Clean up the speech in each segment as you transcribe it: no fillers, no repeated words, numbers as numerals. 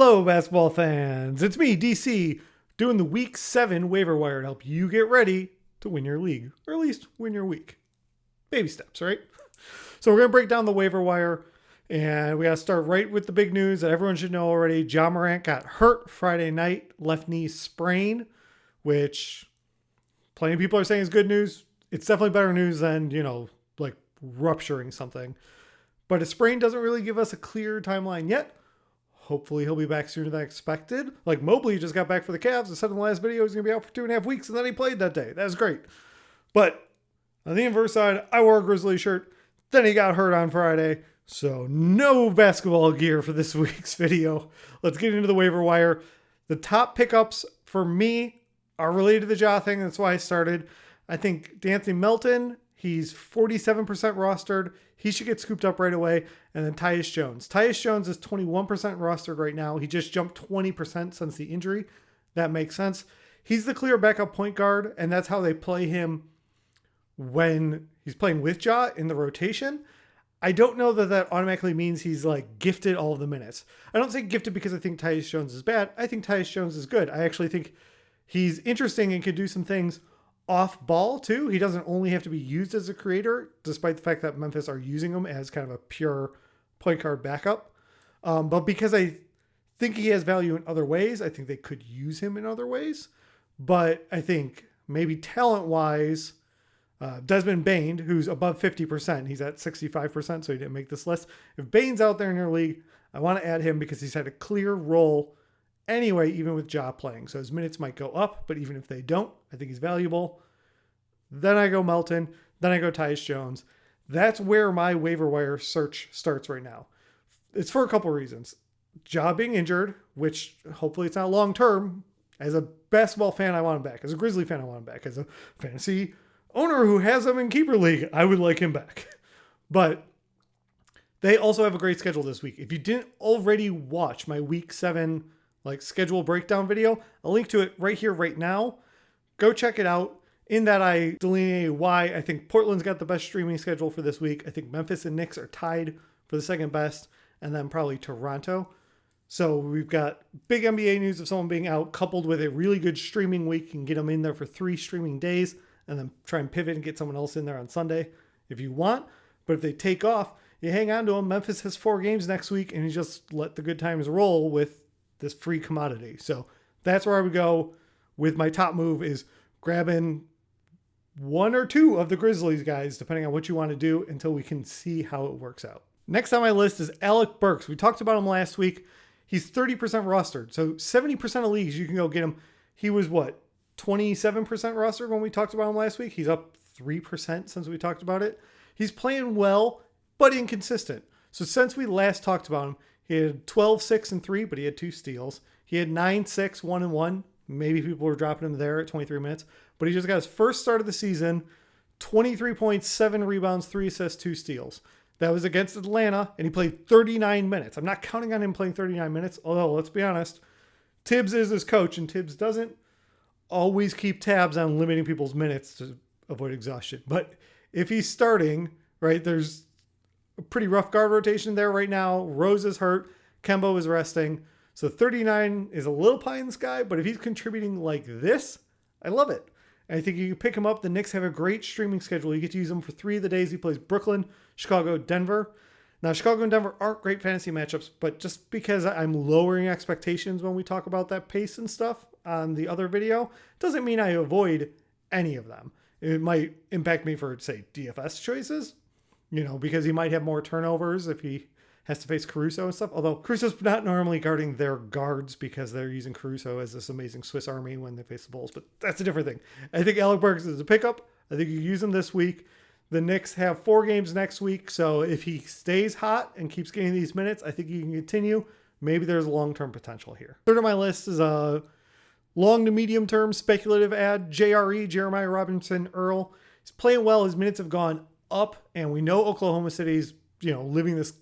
Hello, basketball fans. It's me, DC, doing the Week 7 waiver wire to help you get ready to win your league, or at least win your week. Baby steps, right? So we're going to break down the waiver wire, and we got to start right with the big news that everyone should know already. Ja Morant got hurt Friday night, left knee sprain, which plenty of people are saying is good news. It's definitely better news than, like rupturing something. But a sprain doesn't really give us a clear timeline yet. Hopefully he'll be back sooner than expected. Like Mobley just got back for the Cavs and said in the last video he's going to be out for 2.5 weeks, and then he played that day. That was great. But on the inverse side, I wore a Grizzly shirt. Then he got hurt on Friday. So no basketball gear for this week's video. Let's get into the waiver wire. The top pickups for me are related to the Ja thing. That's why I started. I think D'Anthony Melton, he's 47% rostered. He should get scooped up right away. And then Tyus Jones. Tyus Jones is 21% rostered right now. He just jumped 20% since the injury. That makes sense. He's the clear backup point guard, and that's how they play him when he's playing with Ja in the rotation. I don't know that that automatically means he's like gifted all of the minutes. I don't say gifted because I think Tyus Jones is bad. I think Tyus Jones is good. I actually think he's interesting and can do some things off ball too. He doesn't only have to be used as a creator, despite the fact that Memphis are using him as kind of a pure point guard backup. But because I think he has value in other ways, I think they could use him in other ways. But I think maybe talent wise, Desmond Bane, who's above 50%, he's at 65%, so he didn't make this list. If Bane's out there in your league, I want to add him because he's had a clear role anyway, even with Ja playing. So his minutes might go up, but even if they don't, I think he's valuable. Then I go Melton. Then I go Tyus Jones. That's where my waiver wire search starts right now. It's for a couple reasons. Ja being injured, which hopefully it's not long term. As a basketball fan, I want him back. As a Grizzly fan, I want him back. As a fantasy owner who has him in Keeper League, I would like him back. But they also have a great schedule this week. If you didn't already watch my Week 7 schedule breakdown video, I'll link to it right here, right now. Go check it out. In that I delineated why I think Portland's got the best streaming schedule for this week. I think Memphis and Knicks are tied for the second best, and then probably Toronto. So we've got big NBA news of someone being out, coupled with a really good streaming week. You can get them in there for 3 streaming days, and then try and pivot and get someone else in there on Sunday if you want. But if they take off, you hang on to them. Memphis has 4 games next week, and you just let the good times roll with this free commodity. So that's where I would go with my top move, is grabbing 1 or 2 of the Grizzlies guys, depending on what you want to do, until we can see how it works out. Next on my list is Alec Burks. We talked about him last week. He's 30% rostered. So 70% of leagues, you can go get him. He was 27% rostered when we talked about him last week. He's up 3% since we talked about it. He's playing well, but inconsistent. So since we last talked about him, he had 12, 6, and 3, but he had 2 steals. He had 9, 6, 1, and 1. Maybe people were dropping him there at 23 minutes. But he just got his first start of the season, 23 points, 7 rebounds, 3 assists, 2 steals. That was against Atlanta, and he played 39 minutes. I'm not counting on him playing 39 minutes, although, let's be honest, Tibbs is his coach, and Tibbs doesn't always keep tabs on limiting people's minutes to avoid exhaustion. But if he's starting, right, there's a pretty rough guard rotation there right now. Rose is hurt. Kemba is resting. So 39 is a little pie in the sky, but if he's contributing like this, I love it. And I think you can pick him up. The Knicks have a great streaming schedule. You get to use him for 3 of the days. He plays Brooklyn, Chicago, Denver. Now, Chicago and Denver aren't great fantasy matchups, but just because I'm lowering expectations when we talk about that pace and stuff on the other video, doesn't mean I avoid any of them. It might impact me for, say, DFS choices, because he might have more turnovers if he has to face Caruso and stuff. Although Caruso's not normally guarding their guards because they're using Caruso as this amazing Swiss Army when they face the Bulls. But that's a different thing. I think Alec Burks is a pickup. I think you use him this week. The Knicks have 4 games next week. So if he stays hot and keeps getting these minutes, I think you can continue. Maybe there's long-term potential here. Third on my list is a long to medium-term speculative ad. JRE, Jerami Robinson-Earl. He's playing well. His minutes have gone up. And we know Oklahoma City's, living this,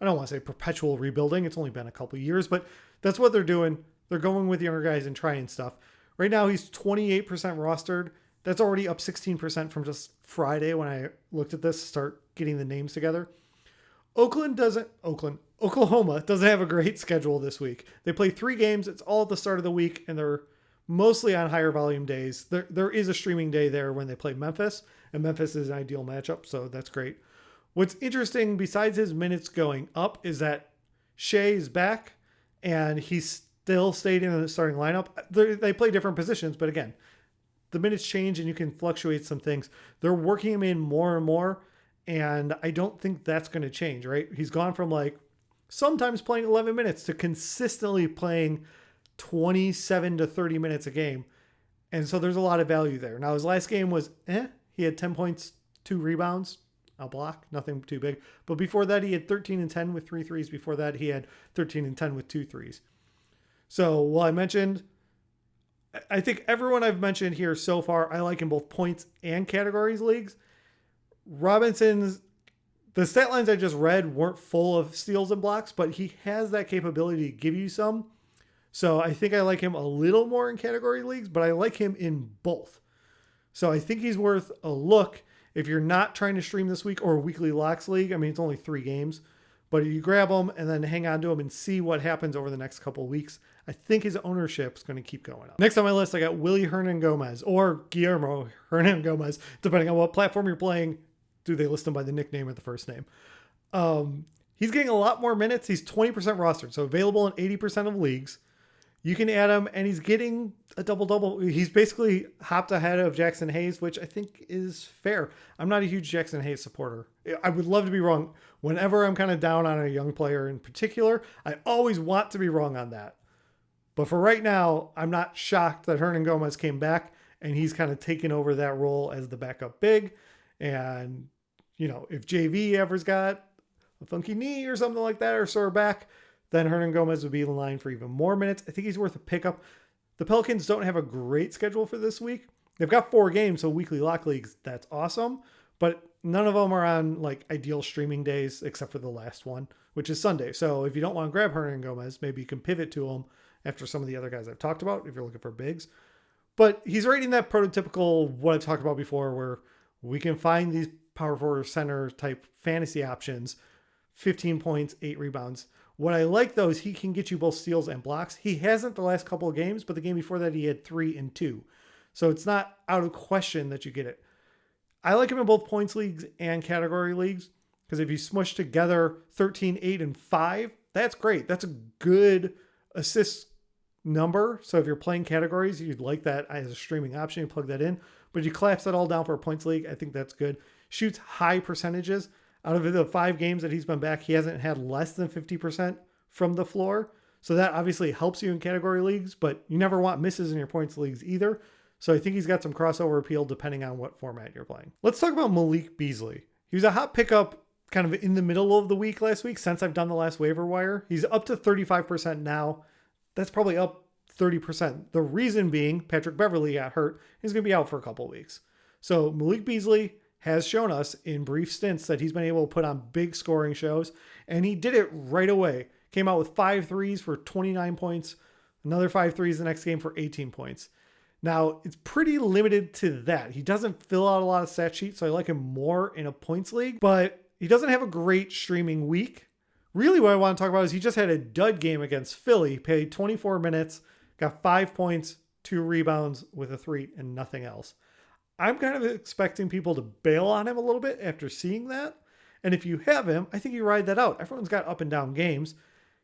I don't want to say perpetual rebuilding. It's only been a couple of years, but that's what they're doing. They're going with younger guys and trying stuff. Right now, he's 28% rostered. That's already up 16% from just Friday when I looked at this, start getting the names together. Oklahoma doesn't have a great schedule this week. They play 3 games. It's all at the start of the week, and they're mostly on higher volume days. There is a streaming day there when they play Memphis, and Memphis is an ideal matchup, so that's great. What's interesting, besides his minutes going up, is that Shea is back, and he's still stayed in the starting lineup. They play different positions, but again, the minutes change and you can fluctuate some things. They're working him in more and more, and I don't think that's going to change, right? He's gone from like sometimes playing 11 minutes to consistently playing 27 to 30 minutes a game. And so there's a lot of value there. Now his last game was, he had 10 points, 2 rebounds, a block, nothing too big. But before that, he had 13 and 10 with 3 threes. Before that, he had 13 and 10 with 2 threes. So while I mentioned, I think everyone I've mentioned here so far, I like in both points and categories leagues. Robinson's, the stat lines I just read weren't full of steals and blocks, but he has that capability to give you some. So I think I like him a little more in category leagues, but I like him in both. So I think he's worth a look if you're not trying to stream this week or a weekly locks league. I mean, it's only 3 games, but you grab him and then hang on to him and see what happens over the next couple of weeks. I think his ownership is going to keep going up. Next on my list, I got Willy Hernangomez or Guillermo Hernangomez, depending on what platform you're playing. Do they list him by the nickname or the first name? He's getting a lot more minutes. He's 20% rostered, so available in 80% of leagues. You can add him, and he's getting a double-double. He's basically hopped ahead of Jackson Hayes, which I think is fair. I'm not a huge Jackson Hayes supporter. I would love to be wrong. Whenever I'm kind of down on a young player in particular, I always want to be wrong on that. But for right now, I'm not shocked that Hernangomez came back, and he's kind of taken over that role as the backup big. And, you know, if JV ever's got a funky knee or something like that, or sore back, then Hernangomez would be in line for even more minutes. I think he's worth a pickup. The Pelicans don't have a great schedule for this week. They've got 4 games, so weekly lock leagues, that's awesome. But none of them are on like ideal streaming days except for the last one, which is Sunday. So if you don't want to grab Hernangomez, maybe you can pivot to him after some of the other guys I've talked about if you're looking for bigs. But he's right in that prototypical what I've talked about before where we can find these power forward center type fantasy options, 15 points, 8 rebounds. What I like though is he can get you both steals and blocks. He hasn't the last couple of games, but the game before that he had 3 and 2. So it's not out of question that you get it. I like him in both points leagues and category leagues because if you smush together 13, 8, and 5, that's great. That's a good assist number. So if you're playing categories, you'd like that as a streaming option, you plug that in. But you collapse that all down for a points league. I think that's good. Shoots high percentages. Out of the 5 games that he's been back, he hasn't had less than 50% from the floor. So that obviously helps you in category leagues, but you never want misses in your points leagues either. So I think he's got some crossover appeal depending on what format you're playing. Let's talk about Malik Beasley. He was a hot pickup kind of in the middle of the week last week since I've done the last waiver wire. He's up to 35% now. That's probably up 30%. The reason being Patrick Beverley got hurt. He's going to be out for a couple of weeks. So Malik Beasley has shown us in brief stints that he's been able to put on big scoring shows, and he did it right away. Came out with 5 threes for 29 points, another 5 threes the next game for 18 points. Now, it's pretty limited to that. He doesn't fill out a lot of stat sheets, so I like him more in a points league, but he doesn't have a great streaming week. Really what I want to talk about is he just had a dud game against Philly, played 24 minutes, got 5 points, 2 rebounds with a 3 and nothing else. I'm kind of expecting people to bail on him a little bit after seeing that. And if you have him, I think you ride that out. Everyone's got up and down games.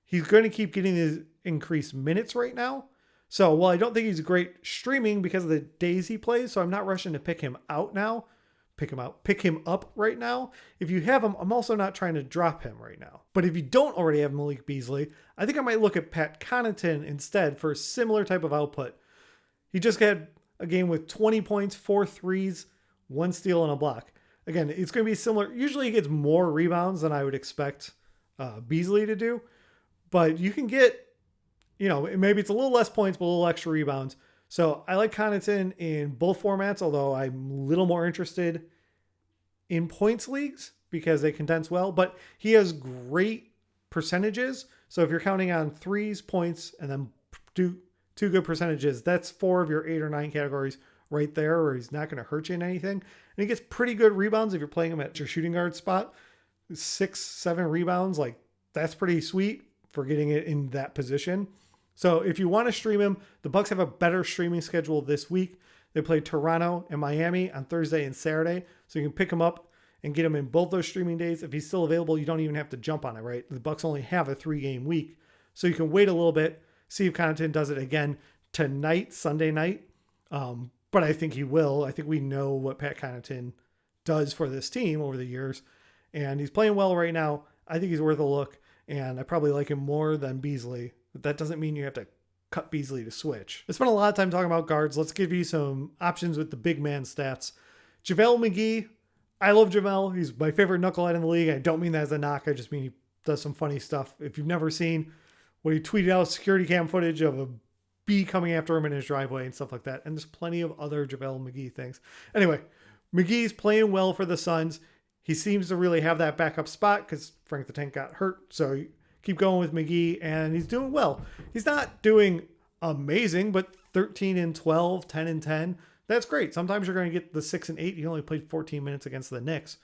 He's going to keep getting his increased minutes right now. So while I don't think he's great streaming because of the days he plays, so I'm not rushing to pick him out now. Pick him up right now. If you have him, I'm also not trying to drop him right now. But if you don't already have Malik Beasley, I think I might look at Pat Connaughton instead for a similar type of output. He just had a game with 20 points, 4 threes, 1 steal, and a block. Again, it's going to be similar. Usually he gets more rebounds than I would expect Beasley to do. But you can get, maybe it's a little less points, but a little extra rebounds. So I like Connaughton in both formats, although I'm a little more interested in points leagues because they condense well. But he has great percentages. So if you're counting on threes, points, and then do 2 good percentages, that's 4 of your 8 or 9 categories right there where he's not going to hurt you in anything. And he gets pretty good rebounds if you're playing him at your shooting guard spot. 6, 7 rebounds, like that's pretty sweet for getting it in that position. So if you want to stream him, the Bucks have a better streaming schedule this week. They play Toronto and Miami on Thursday and Saturday. So you can pick him up and get him in both those streaming days. If he's still available, you don't even have to jump on it, right? The Bucks only have a 3-game week. So you can wait a little bit, see if Connaughton does it again tonight, Sunday night. But I think he will. I think we know what Pat Connaughton does for this team over the years. And he's playing well right now. I think he's worth a look. And I probably like him more than Beasley. But that doesn't mean you have to cut Beasley to switch. I spent a lot of time talking about guards. Let's give you some options with the big man stats. JaVale McGhee. I love JaVale. He's my favorite knucklehead in the league. I don't mean that as a knock. I just mean he does some funny stuff. If you've never seen what he tweeted out security cam footage of a bee coming after him in his driveway and stuff like that. And there's plenty of other JaVale McGhee things. Anyway, McGee's playing well for the Suns. He seems to really have that backup spot because Frank the Tank got hurt. So keep going with McGhee, and he's doing well. He's not doing amazing, but 13 and 12, 10 and 10. That's great. Sometimes you're going to get the 6 and 8. He only played 14 minutes against the Knicks.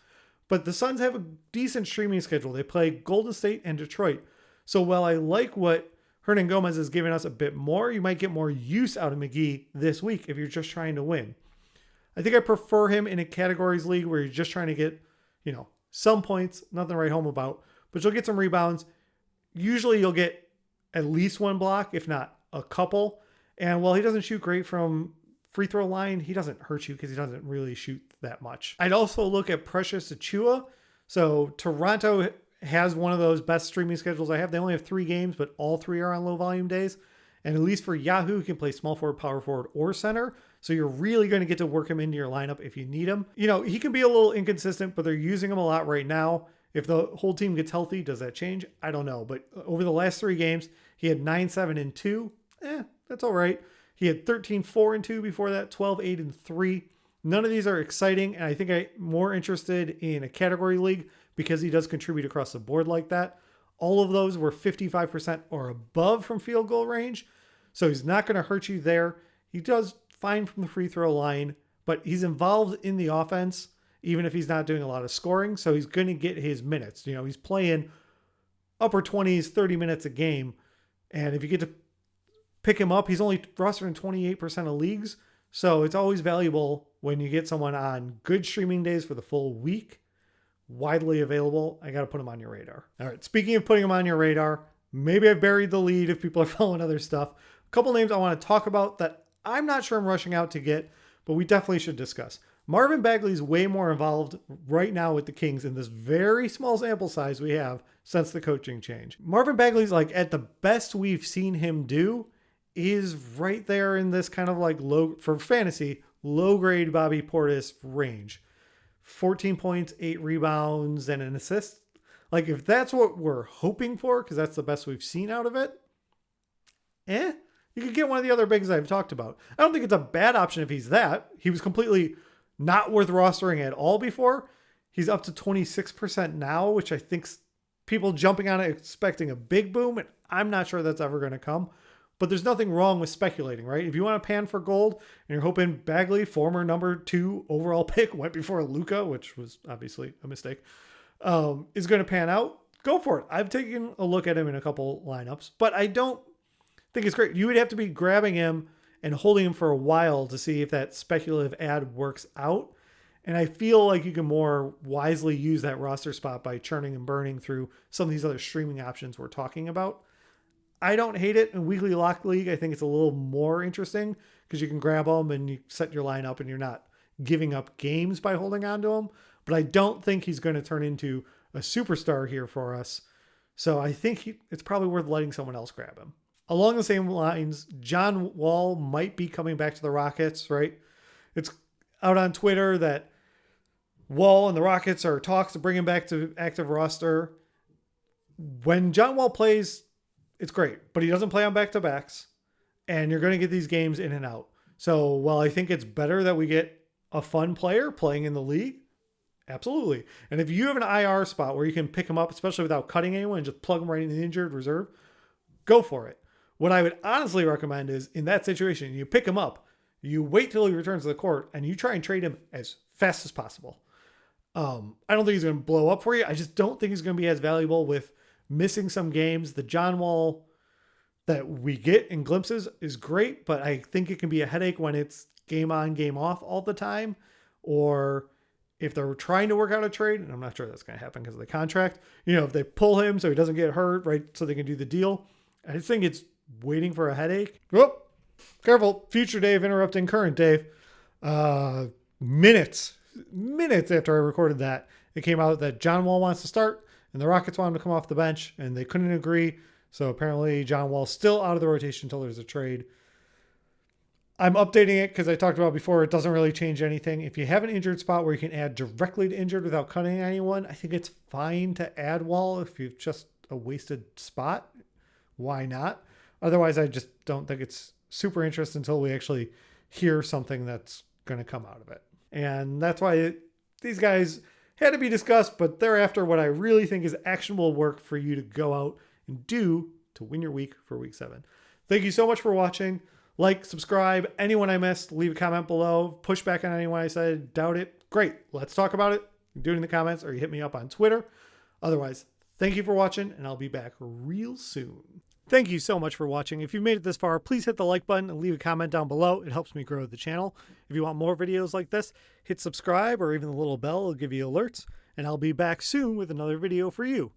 But the Suns have a decent streaming schedule. They play Golden State and Detroit. So while I like what Hernangomez is giving us a bit more, you might get more use out of McGhee this week if you're just trying to win. I think I prefer him in a categories league where you're just trying to get, some points, nothing to write home about, but you'll get some rebounds. Usually you'll get at least one block, if not a couple. And while he doesn't shoot great from free throw line, he doesn't hurt you because he doesn't really shoot that much. I'd also look at Precious Achiuwa. So Toronto has one of those best streaming schedules I have. They only have 3 games, but all 3 are on low volume days. And at least for Yahoo, he can play small forward, power forward, or center. So you're really going to get to work him into your lineup if you need him. He can be a little inconsistent, but they're using him a lot right now. If the whole team gets healthy, does that change? I don't know. But over the last 3 games, he had 9, 7, and 2. That's all right. He had 13, 4, and 2 before that, 12, 8, and 3. None of these are exciting, and I think I'm more interested in a category league because he does contribute across the board like that. All of those were 55% or above from field goal range, so he's not going to hurt you there. He does fine from the free throw line, but he's involved in the offense, even if he's not doing a lot of scoring, so he's going to get his minutes. He's playing upper 20s, 30 minutes a game, and if you get to pick him up, he's only rostered in 28% of leagues, so it's always valuable when you get someone on good streaming days for the full week, widely available. I got to put him on your radar. All right, speaking of putting him on your radar, maybe I've buried the lead if people are following other stuff. A couple names I want to talk about that I'm not sure I'm rushing out to get, but we definitely should discuss. Marvin Bagley is way more involved right now with the Kings in this very small sample size we have since the coaching change. Marvin Bagley's at the best we've seen him do is right there in this kind of low, for fantasy, low grade Bobby Portis range. 14 points, 8 rebounds, and an assist. If that's what we're hoping for, because that's the best we've seen out of it, you could get one of the other bigs I've talked about. I don't think it's a bad option if he's that. He was completely not worth rostering at all before. He's up to 26% now, which I think's people jumping on it expecting a big boom, and I'm not sure that's ever going to come. But there's nothing wrong with speculating, right? If you want to pan for gold and you're hoping Bagley, former number 2 overall pick, went before Luka, which was obviously a mistake, is going to pan out, go for it. I've taken a look at him in a couple lineups, but I don't think it's great. You would have to be grabbing him and holding him for a while to see if that speculative ad works out. And I feel like you can more wisely use that roster spot by churning and burning through some of these other streaming options we're talking about. I don't hate it. In Weekly Lock League, I think it's a little more interesting because you can grab them and you set your lineup and you're not giving up games by holding on to him. But I don't think he's going to turn into a superstar here for us. So I think it's probably worth letting someone else grab him. Along the same lines, John Wall might be coming back to the Rockets, right? It's out on Twitter that Wall and the Rockets are talks to bring him back to active roster. When John Wall plays, it's great, but he doesn't play on back-to-backs, and you're going to get these games in and out. So while I think it's better that we get a fun player playing in the league, absolutely. And if you have an IR spot where you can pick him up, especially without cutting anyone, and just plug him right in the injured reserve, go for it. What I would honestly recommend is in that situation, you pick him up, you wait till he returns to the court, and you try and trade him as fast as possible. I don't think he's going to blow up for you. I just don't think he's going to be as valuable with missing some games. The John Wall that we get in glimpses is great, but I think it can be a headache when it's game on, game off all the time, or if they're trying to work out a trade, and I'm not sure that's going to happen because of the contract, if they pull him so he doesn't get hurt, right, so they can do the deal. I just think it's waiting for a headache. Oh, careful. Future Dave interrupting current Dave. Minutes after I recorded that, it came out that John Wall wants to start and the Rockets want him to come off the bench, and they couldn't agree. So apparently John Wall's still out of the rotation until there's a trade. I'm updating it because I talked about before, it doesn't really change anything. If you have an injured spot where you can add directly to injured without cutting anyone, I think it's fine to add Wall. If you've just a wasted spot, why not? Otherwise, I just don't think it's super interesting until we actually hear something that's going to come out of it. And that's why these guys had to be discussed, but they're after what I really think is actionable work for you to go out and do to win your week for week 7. Thank you so much for watching. Like, subscribe. Anyone I missed, leave a comment below. Push back on anyone I said. Doubt it. Great. Let's talk about it. Do it in the comments, or you hit me up on Twitter. Otherwise, thank you for watching, and I'll be back real soon. Thank you so much for watching. If you've made it this far, please hit the like button and leave a comment down below. It helps me grow the channel. If you want more videos like this, hit subscribe or even the little bell will give you alerts, and I'll be back soon with another video for you.